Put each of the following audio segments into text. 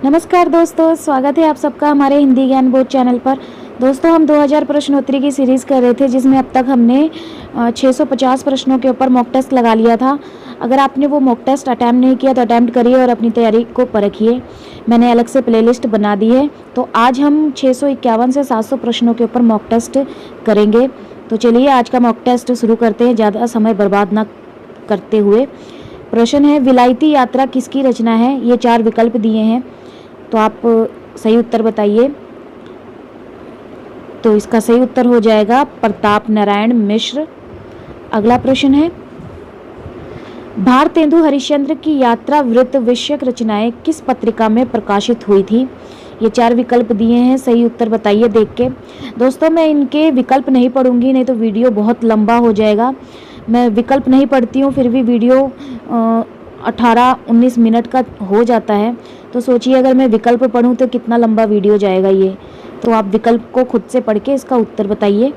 नमस्कार दोस्तों, स्वागत है आप सबका हमारे हिंदी ज्ञान बोध चैनल पर। दोस्तों, हम 2000 प्रश्नोत्तरी की सीरीज़ कर रहे थे, जिसमें अब तक हमने 650 प्रश्नों के ऊपर मॉक टेस्ट लगा लिया था। अगर आपने वो मॉक टेस्ट अटैम्प्ट नहीं किया तो अटैम्प्ट करिए और अपनी तैयारी को परखिए। मैंने अलग से प्लेलिस्ट बना दी है। तो आज हम 651 से 700 प्रश्नों के ऊपर मॉक टेस्ट करेंगे। तो चलिए आज का मॉक टेस्ट शुरू करते हैं, ज़्यादा समय बर्बाद ना करते हुए। प्रश्न है, विलायती यात्रा किसकी रचना है? ये 4 विकल्प दिए हैं, तो आप सही उत्तर बताइए। तो इसका सही उत्तर हो जाएगा प्रताप नारायण मिश्र। अगला प्रश्न है, भारतेंदु हरिश्चंद्र की यात्रा वृत्त विषयक रचनाएं किस पत्रिका में प्रकाशित हुई थी? ये 4 विकल्प दिए हैं, सही उत्तर बताइए देख के। दोस्तों, मैं इनके विकल्प नहीं पढ़ूंगी, नहीं तो वीडियो बहुत लंबा हो जाएगा। मैं विकल्प नहीं पढ़ती हूँ, फिर भी वीडियो 18-19 मिनट का हो जाता है। तो सोचिए अगर मैं विकल्प पढ़ूं तो कितना लंबा वीडियो जाएगा ये। तो आप विकल्प को खुद से पढ़ के इसका उत्तर बताइए।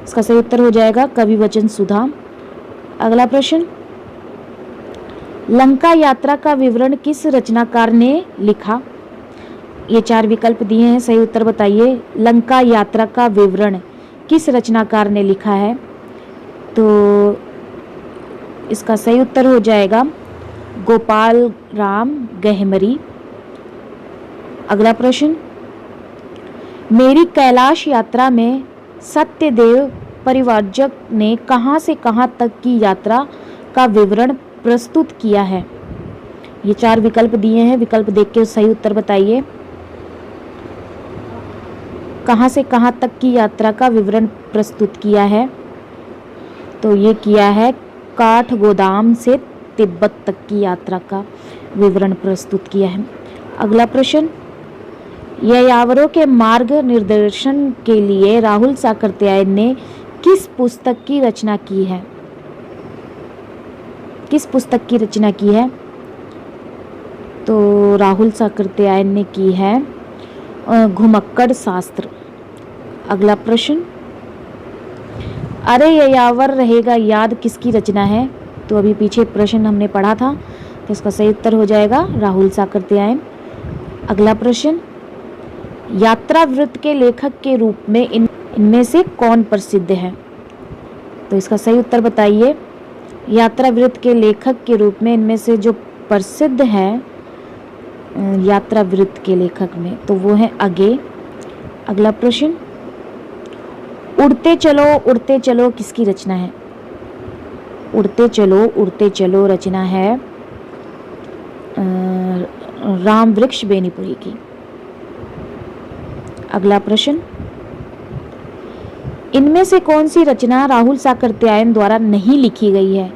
इसका सही उत्तर हो जाएगा कवि वचन सुधा। अगला प्रश्न, लंका यात्रा का विवरण किस रचनाकार ने लिखा? ये 4 विकल्प दिए हैं, सही उत्तर बताइए। लंका यात्रा का विवरण किस रचनाकार ने लिखा है? तो इसका सही उत्तर हो जाएगा गोपाल राम गहमरी। अगला प्रश्न, मेरी कैलाश यात्रा में सत्यदेव परिव्राजक ने कहां से कहां तक की यात्रा का विवरण प्रस्तुत किया है? ये 4 विकल्प दिए हैं, विकल्प देख के सही उत्तर बताइए। कहां से कहां तक की यात्रा का विवरण प्रस्तुत किया है? तो ये किया है काठगोदाम से तिब्बत तक की यात्रा का विवरण प्रस्तुत किया है। अगला प्रश्न, यायावरों के मार्ग निर्देशन के लिए राहुल साकृत्यायन ने किस पुस्तक की रचना की है? किस पुस्तक की रचना की है? तो राहुल साकृत्यायन ने की है घुमक्कड़ शास्त्र। अगला प्रश्न, अरे यायावर रहेगा याद किसकी रचना है? तो अभी पीछे प्रश्न हमने पढ़ा था, तो इसका सही उत्तर हो जाएगा राहुल साकृत्यायन। अगला प्रश्न, यात्रा वृत्त के लेखक के रूप में इनमें से कौन प्रसिद्ध है? तो इसका सही उत्तर बताइए। यात्रा वृत्त के लेखक के रूप में इनमें से जो प्रसिद्ध है यात्रा वृत्त के लेखक में, तो वो है अगे। अगला प्रश्न, उड़ते चलो किसकी रचना है? उड़ते चलो रचना है राम वृक्ष बेनीपुरी की। अगला प्रश्न, इनमें से कौन सी रचना राहुल साकृत्यायन द्वारा नहीं लिखी गई है?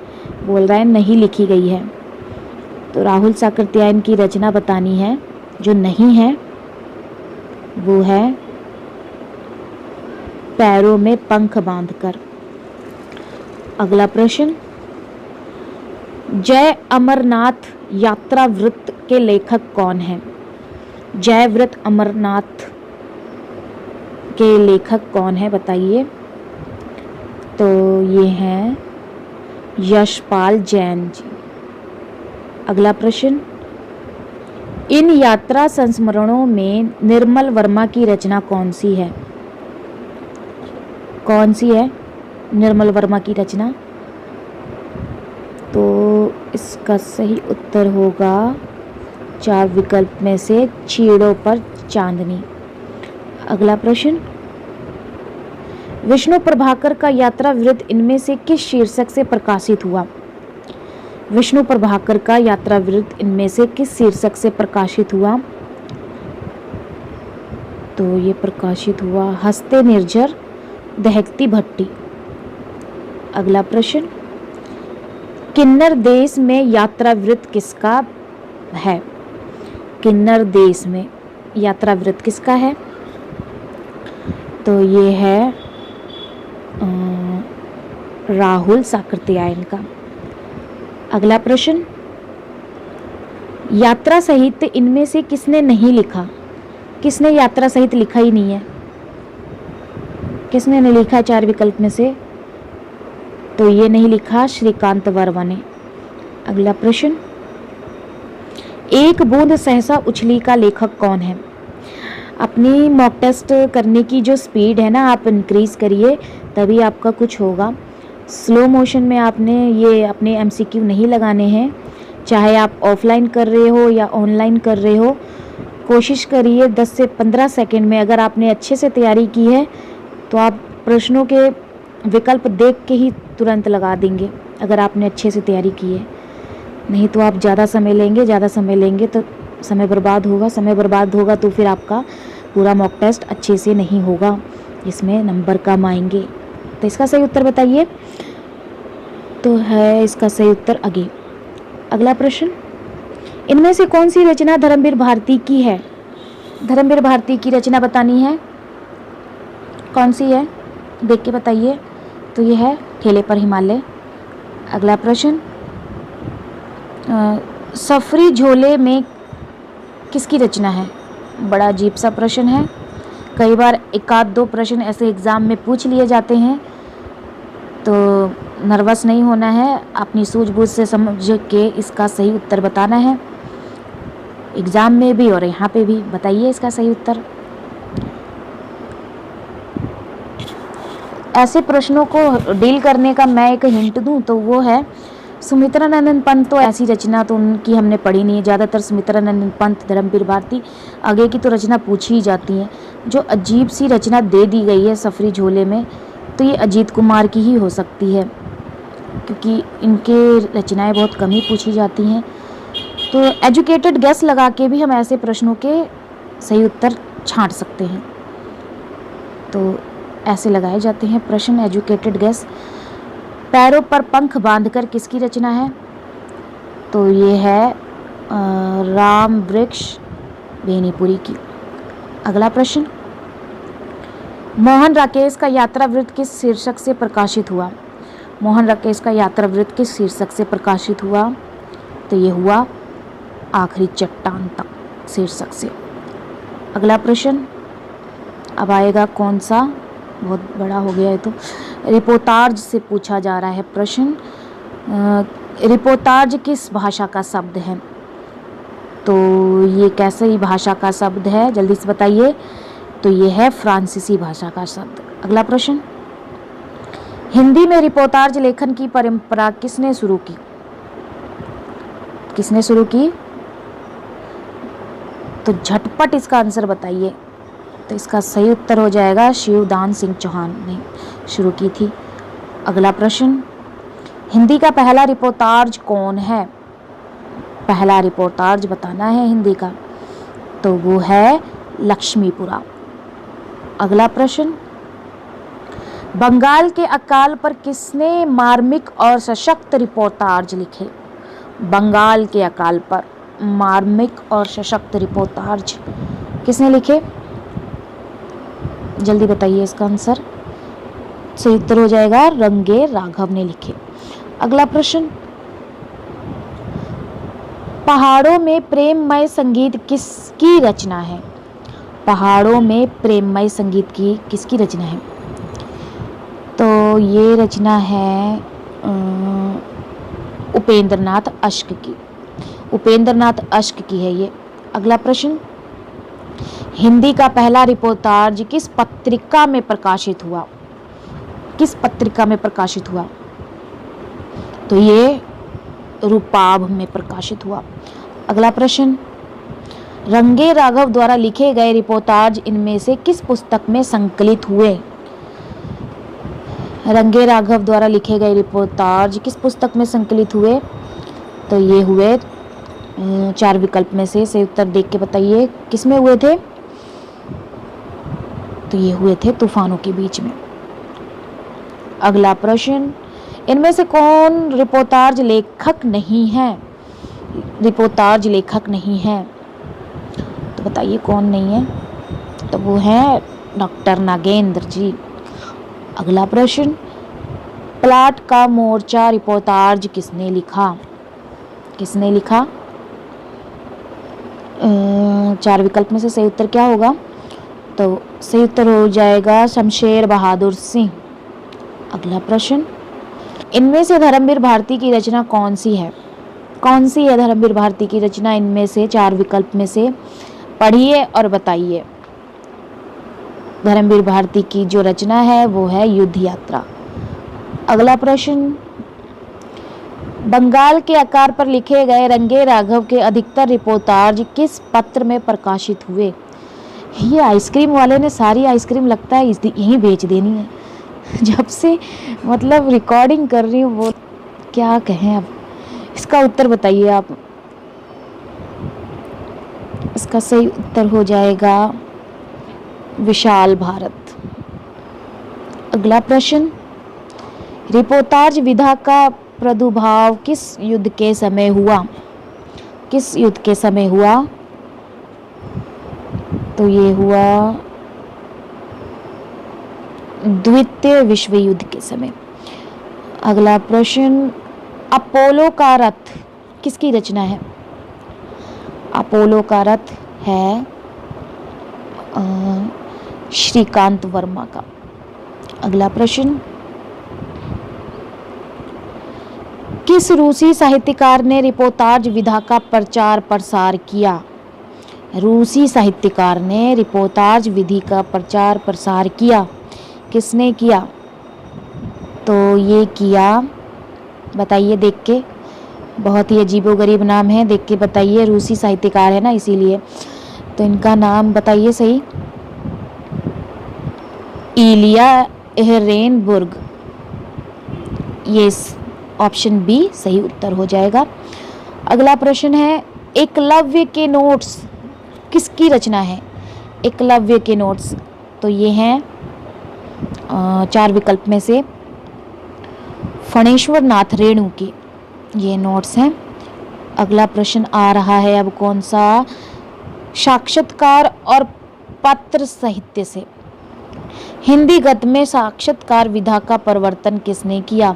बोल रहा है नहीं लिखी गई है। तो राहुल साकृत्यायन की रचना बतानी है, जो नहीं है वो है पैरों में पंख बांधकर। अगला प्रश्न, जय अमरनाथ यात्रा वृत्त के लेखक कौन है? जय व्रत अमरनाथ के लेखक कौन है बताइए। तो ये हैं यशपाल जैन जी। अगला प्रश्न, इन यात्रा संस्मरणों में निर्मल वर्मा की रचना कौन सी है? कौन सी है निर्मल वर्मा की रचना? तो इसका सही उत्तर होगा 4 विकल्प में से छीड़ों पर चांदनी। अगला प्रश्न, विष्णु प्रभाकर का यात्रा वृत्त इनमें से किस शीर्षक से प्रकाशित हुआ? विष्णु प्रभाकर का यात्रा वृत्त इनमें से किस शीर्षक से प्रकाशित हुआ? तो ये प्रकाशित हुआ हस्ते निर्जर दहकती भट्टी। अगला प्रश्न, किन्नर देश में यात्रा वृत्त किसका है? किन्नर देश में यात्रा वृत्त किसका है? तो ये है राहुल साकृत्यायन का। अगला प्रश्न, यात्रा साहित्य इनमें से किसने नहीं लिखा? किसने यात्रा साहित्य लिखा ही नहीं है? किसने नहीं लिखा 4 विकल्प में से? तो ये नहीं लिखा श्रीकांत वर्मा ने। अगला प्रश्न, एक बूंद सहसा उछली का लेखक कौन है? अपनी मॉक टेस्ट करने की जो स्पीड है ना, आप इंक्रीज़ करिए, तभी आपका कुछ होगा। स्लो मोशन में आपने ये अपने एमसीक्यू नहीं लगाने हैं। चाहे आप ऑफलाइन कर रहे हो या ऑनलाइन कर रहे हो, कोशिश करिए 10 से 15 सेकंड में अगर आपने अच्छे से तैयारी की है तो आप प्रश्नों के विकल्प देख के ही तुरंत लगा देंगे, अगर आपने अच्छे से तैयारी की है। नहीं तो आप ज़्यादा समय लेंगे तो समय बर्बाद होगा तो फिर आपका पूरा मॉक टेस्ट अच्छे से नहीं होगा, इसमें नंबर कम आएंगे। तो इसका सही उत्तर बताइए। तो है इसका सही उत्तर आगे। अगला प्रश्न, इनमें से कौन सी रचना धर्मवीर भारती की है? धर्मवीर भारती की रचना बतानी है, कौन सी है देख के बताइए। तो ये है ठेले पर हिमालय। अगला प्रश्न, सफरी झोले में किसकी रचना है? बड़ा अजीब सा प्रश्न है। कई बार एक आध दो प्रश्न ऐसे एग्ज़ाम में पूछ लिए जाते हैं, तो नर्वस नहीं होना है, अपनी सूझबूझ से समझ के इसका सही उत्तर बताना है, एग्ज़ाम में भी और यहाँ पे भी। बताइए इसका सही उत्तर। ऐसे प्रश्नों को डील करने का मैं एक हिंट दूं तो वो है सुमित्रानंद पंत। तो ऐसी रचना तो उनकी हमने पढ़ी नहीं है, ज़्यादातर सुमित्रानंद पंत, धर्मवीर भारती आगे की तो रचना पूछी ही जाती हैं। जो अजीब सी रचना दे दी गई है सफरी झोले में, तो ये अजीत कुमार की ही हो सकती है, क्योंकि इनके रचनाएं बहुत कम ही पूछी जाती हैं। तो एजुकेटेड गेस लगा के भी हम ऐसे प्रश्नों के सही उत्तर छांट सकते हैं। तो ऐसे लगाए जाते हैं प्रश्न, एजुकेटेड गेस। पैरों पर पंख बांधकर किसकी रचना है? तो ये है राम वृक्ष बेनीपुरी की। अगला प्रश्न, मोहन राकेश का यात्रा वृत्त किस शीर्षक से प्रकाशित हुआ? मोहन राकेश का यात्रा वृत्त किस शीर्षक से प्रकाशित हुआ? तो ये हुआ आखिरी चट्टान तक शीर्षक से। अगला प्रश्न अब आएगा कौन सा, बहुत बड़ा हो गया है। तो रिपोर्टाज से पूछा जा रहा है प्रश्न। रिपोर्टाज किस भाषा का शब्द है? तो ये कैसे भाषा का शब्द है, जल्दी से बताइए। तो ये है फ्रांसीसी भाषा का शब्द। अगला प्रश्न, हिंदी में रिपोर्टाज लेखन की परंपरा किसने शुरू की? किसने शुरू की? तो झटपट इसका आंसर बताइए। तो इसका सही उत्तर हो जाएगा शिवदान सिंह चौहान ने शुरू की थी। अगला प्रश्न, हिंदी का पहला रिपोर्टाज कौन है? पहला रिपोर्टाज बताना है हिंदी का, तो वो है लक्ष्मीपुरा। अगला प्रश्न, बंगाल के अकाल पर किसने मार्मिक और सशक्त रिपोर्टाज लिखे? बंगाल के अकाल पर मार्मिक और सशक्त रिपोर्टाज किसने लिखे? जल्दी बताइए इसका आंसर। सही उत्तर हो जाएगा रंगे राघव ने लिखे। अगला प्रश्न, पहाड़ों में प्रेममय संगीत किसकी रचना है? पहाड़ों में प्रेममय संगीत की किसकी रचना है? तो ये रचना है उपेंद्रनाथ अश्क की। उपेंद्रनाथ अश्क की है ये। अगला प्रश्न, हिंदी का पहला रिपोर्टाज किस पत्रिका में प्रकाशित हुआ? किस पत्रिका में प्रकाशित हुआ? तो ये रूपाभ में प्रकाशित हुआ। अगला प्रश्न, रंगे राघव द्वारा लिखे गए रिपोर्टाज इनमें से किस पुस्तक में संकलित हुए? रंगे राघव द्वारा लिखे गए रिपोर्टाज किस पुस्तक में संकलित हुए? तो ये हुए चार विकल्प में से सही उत्तर देख के बताइए किस में हुए थे? तो ये हुए थे तूफानों के बीच में। अगला प्रश्न, इनमें से कौन रिपोर्टाज लेखक नहीं है? रिपोर्टाज लेखक नहीं है, तो बताइए कौन नहीं है? तो वो है डॉक्टर नागेंद्र जी। अगला प्रश्न, प्लाट का मोर्चा रिपोर्टाज किसने लिखा? किसने लिखा? चार विकल्प में से सही उत्तर क्या होगा? तो सही उत्तर हो जाएगा शमशेर बहादुर सिंह। अगला प्रश्न, इनमें से धर्मवीर भारती की रचना कौन सी है? कौन सी है धर्मवीर भारती की रचना? इनमें से 4 विकल्प में से पढ़िए और बताइए। धर्मवीर भारती की जो रचना है वो है युद्ध यात्रा। अगला प्रश्न, बंगाल के आकार पर लिखे गए रंगे राघव के अधिकतर रिपोर्टाज किस पत्र में प्रकाशित हुए? ये आइसक्रीम वाले ने सारी आइसक्रीम लगता है यहीं बेच देनी है। जब से मतलब रिकॉर्डिंग कर रही हूँ वो क्या कहें अब। इसका उत्तर बताइए आप। इसका सही उत्तर हो जाएगा विशाल भारत। अगला प्रश्न, रिपोर्टाज विधा का प्रादुर्भाव किस युद्ध के समय हुआ? किस युद्ध के समय हुआ? तो ये हुआ द्वितीय विश्व युद्ध के समय। अगला प्रश्न, अपोलो का रथ किसकी रचना है? अपोलो का रथ है श्रीकांत वर्मा का। अगला प्रश्न, किस रूसी साहित्यकार ने रिपोर्टाज विधा का प्रचार प्रसार किया? रूसी साहित्यकार ने रिपोर्टाज विधि का प्रचार प्रसार किया। किसने किया? तो ये किया, बताइए देख के। बहुत ही अजीबोगरीब नाम है, देख के बताइए। रूसी साहित्यकार है ना इसीलिए। तो इनका नाम बताइए सही। इलिया एहरेनबुर्ग। ये ऑप्शन बी सही उत्तर हो जाएगा। अगला प्रश्न है, एकलव्य के नोट्स किसकी रचना है? एकलव्य के नोट्स, तो ये हैं 4 विकल्प में से फणेश्वर नाथ रेणु के ये नोट्स हैं। अगला प्रश्न आ रहा है अब कौन सा? साक्षात्कार और पत्र साहित्य से हिंदी गद्य में साक्षात्कार विधा का प्रवर्तन किसने किया?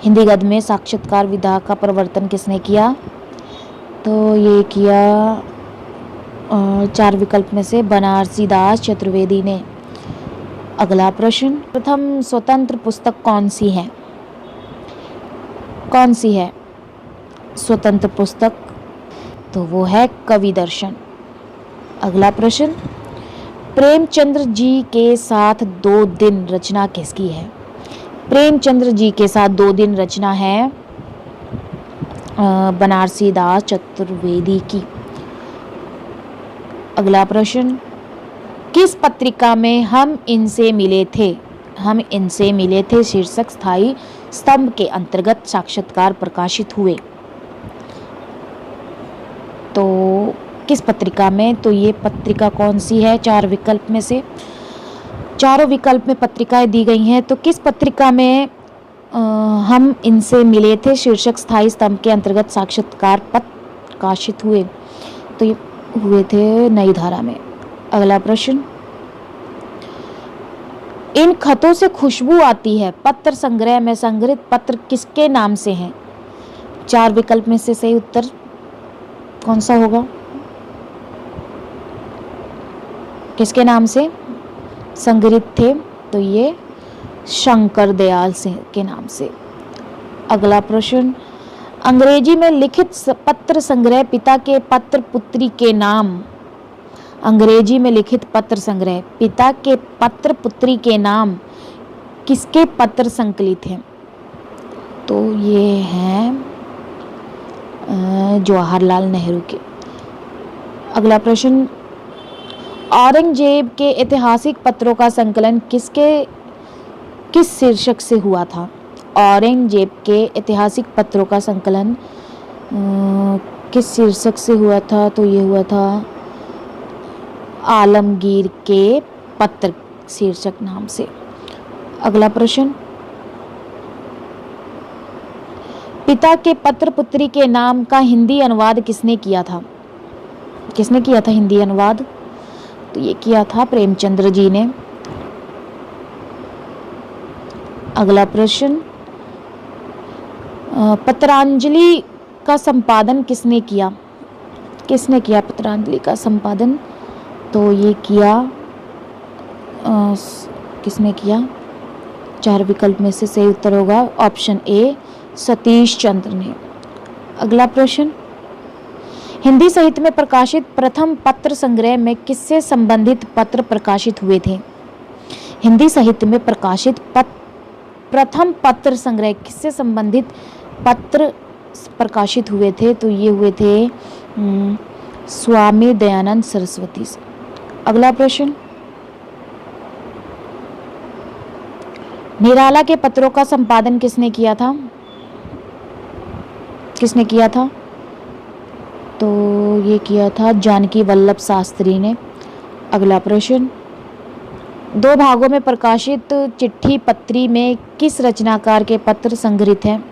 हिंदी गद्य में साक्षात्कार विधा का प्रवर्तन किसने किया? तो ये किया 4 विकल्प में से बनारसी दास चतुर्वेदी ने। अगला प्रश्न, प्रथम स्वतंत्र पुस्तक कौन सी है? कौन सी है स्वतंत्र पुस्तक? तो वो है कवि दर्शन। अगला प्रश्न, प्रेमचंद्र जी के साथ 2 दिन रचना किसकी है? प्रेमचंद्र जी के साथ 2 दिन रचना है बनारसी दास चतुर्वेदी की। अगला प्रश्न, किस पत्रिका में हम इनसे मिले थे? हम इनसे मिले थे शीर्षक स्थायी स्तंभ के अंतर्गत साक्षात्कार प्रकाशित हुए। तो किस पत्रिका में? तो ये पत्रिका कौन सी है? 4 विकल्प में से चारों विकल्प में पत्रिकाएं दी गई हैं। तो किस पत्रिका में हम इनसे मिले थे शीर्षक स्थायी स्तंभ के अंतर्गत साक्षात्कार पत्र प्रकाशित हुए? तो ये हुए थे नई धारा में। अगला प्रश्न, इन खतों से खुशबू आती है पत्र संग्रह में संग्रहित पत्र किसके नाम से हैं? 4 विकल्प में से सही उत्तर कौन सा होगा? किसके नाम से संग्रहित थे? तो ये शंकर दयाल सिंह के नाम से। अगला प्रश्न, अंग्रेजी में लिखित पत्र संग्रह पिता के पत्र पुत्री के नाम। अंग्रेजी में लिखित पत्र संग्रह पिता के पत्र पुत्री के नाम किसके पत्र संकलित हैं? तो ये हैं जवाहरलाल नेहरू के। अगला प्रश्न, औरंगजेब के ऐतिहासिक पत्रों का संकलन किस शीर्षक से हुआ था? औरंगजेब के ऐतिहासिक पत्रों का संकलन किस शीर्षक से हुआ था? तो ये हुआ था आलमगीर के पत्र शीर्षक नाम से। अगला प्रश्न, पिता के पत्र पुत्री के नाम का हिंदी अनुवाद किसने किया था? किसने किया था हिंदी अनुवाद? तो ये किया था प्रेमचंद्र जी ने। अगला प्रश्न, पत्रांजलि का संपादन किसने किया? किसने किया पत्रांजलि का संपादन? तो ये किया किसने किया? 4 विकल्प में से सही उत्तर होगा ऑप्शन ए सतीश चंद्र ने। अगला प्रश्न, हिंदी साहित्य में प्रकाशित प्रथम पत्र संग्रह में किससे संबंधित पत्र प्रकाशित हुए थे? हिंदी साहित्य में प्रकाशित प्रथम पत्र संग्रह किससे संबंधित पत्र प्रकाशित हुए थे? तो ये हुए थे स्वामी दयानंद सरस्वती से। अगला प्रश्न, निराला के पत्रों का संपादन किसने किया था? किसने किया था? तो ये किया था जानकी वल्लभ शास्त्री ने। अगला प्रश्न, दो भागों में प्रकाशित चिट्ठी पत्री में किस रचनाकार के पत्र संग्रहित हैं?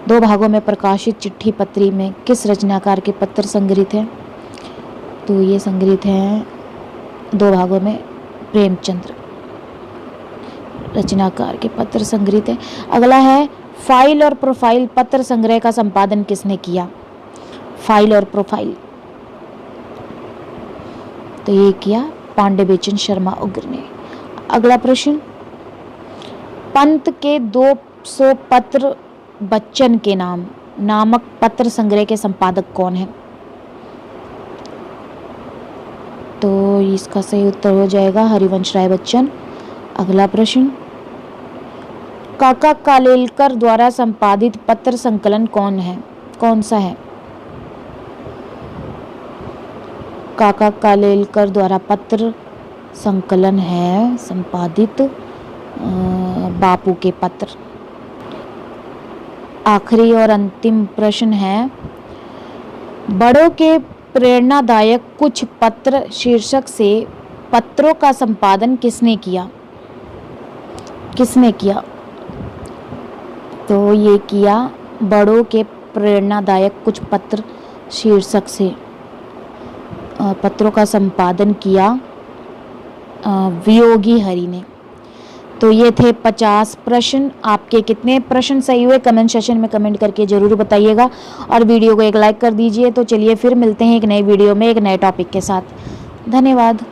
दो भागों में प्रकाशित चिट्ठी पत्री में किस रचनाकार के पत्र संग्रहित हैं? तो ये संग्रहित हैं दो भागों में प्रेमचंद्र रचनाकार के पत्र संग्रहित हैं। अगला है, फाइल और प्रोफाइल पत्र संग्रह का संपादन किसने किया? फाइल और प्रोफाइल, तो ये किया पांडेबेचन शर्मा उग्र ने। अगला प्रश्न, पंत के 200 पत्र बच्चन के नाम नामक पत्र संग्रह के संपादक कौन है? तो इसका सही उत्तर हो जाएगा हरिवंश राय बच्चन। अगला प्रश्न, काका कालेलकर द्वारा संपादित पत्र संकलन कौन सा है? काका कालेलकर द्वारा पत्र संकलन है संपादित बापू के पत्र। आखिरी और अंतिम प्रश्न है, बड़ों के प्रेरणादायक कुछ पत्र शीर्षक से पत्रों का संपादन किसने किया? किसने किया? तो ये किया बड़ों के प्रेरणादायक कुछ पत्र शीर्षक से पत्रों का संपादन किया वियोगी हरि ने। तो ये थे 50 प्रश्न। आपके कितने प्रश्न सही हुए कमेंट सेशन में कमेंट करके ज़रूर बताइएगा और वीडियो को एक लाइक कर दीजिए। तो चलिए फिर मिलते हैं एक नई वीडियो में एक नए टॉपिक के साथ। धन्यवाद।